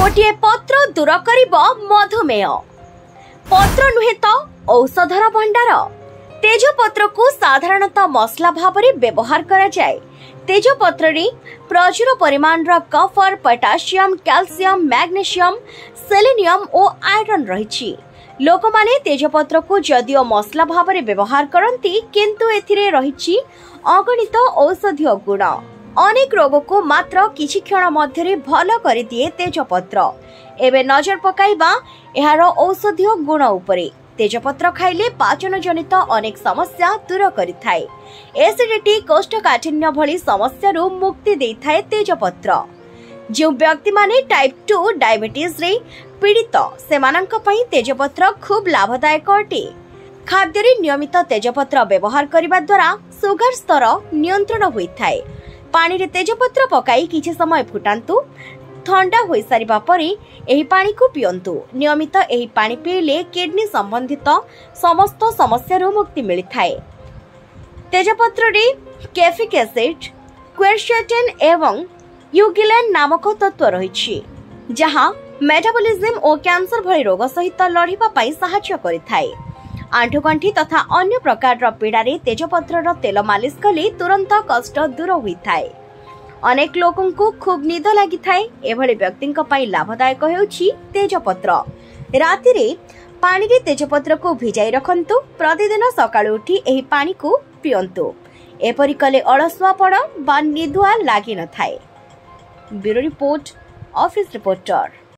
गोटे पत्र दूर करिब मधुमेह पत्र नुहे तो औषधर भंडार। तेजपत्र को साधारणतः मसला भाव में व्यवहार करा जाए। तेजपत्र रे प्रचुर परिमाण कफर, पोटासियम, कैल्शियम, मैग्नीशियम, सेलेनियम और आयरन रही। लोक माने तेजपत्र को जदियो मसला भाव में व्यवहार करती किंतु एथिरे रही अगणित औषधीय गुण। अनेक रोग को मात्र किछि क्षण मध्यरे भल कर दिए तेजपत्र। एबे नजर पकाइबा एहार औषधीय गुण उपरे। तेजपत्र खाइले पाचन जनित अनेक समस्या दूर करिथाए। एसिडिटी, कोष्ठकाठिन्य भली समस्या रु मुक्ति देइथाए तेजपत्र। जो व्यक्ति माने टाइप 2 डायबिटीज रे पीड़ित सेमानंक पई तेजपत्र खूब लाभदायक अटे। खाद्य रे नियमित तेजपत्र व्यवहार करिबा द्वारा सुगर स्तर नियंत्रण होइथाए। पानी रे तेजपत्र पकाई किछि समय फुटांतु। ठंडा हो सारिबा परे एही पानी को पियंतु। नियमित एही पानी पीले किडनी संबंधित समस्त समस्या रो मुक्ति मिलिथाए। तेजपत्र रे कैफिक एसिड, क्वेरसेटिन एवं यूगिलेन नामक तत्व रहिछि, जहां मेटाबॉलिज्म और कैंसर भली रोग सहित लड़िबा पई सहायता करिथाए। आंठुगंठी तथा अन्य प्रकार रो पीड़ा रे तेजपत्र रो तेल मालिश कले तुरंत कष्ट दूर होइथाए। अनेक लोगों को खूब निद लगी थाए। एभली व्यक्ति लाभदायक हेउछि तेजपत्र। राति रे पानी रे तेजपत्र को भिजाई रखंतु। प्रतिदिन सकाळु उठी एही पानी को पियंतु। एपरि कले अलसुआपण बा निदुआ लागि न थाए। Bureau report, office reporter.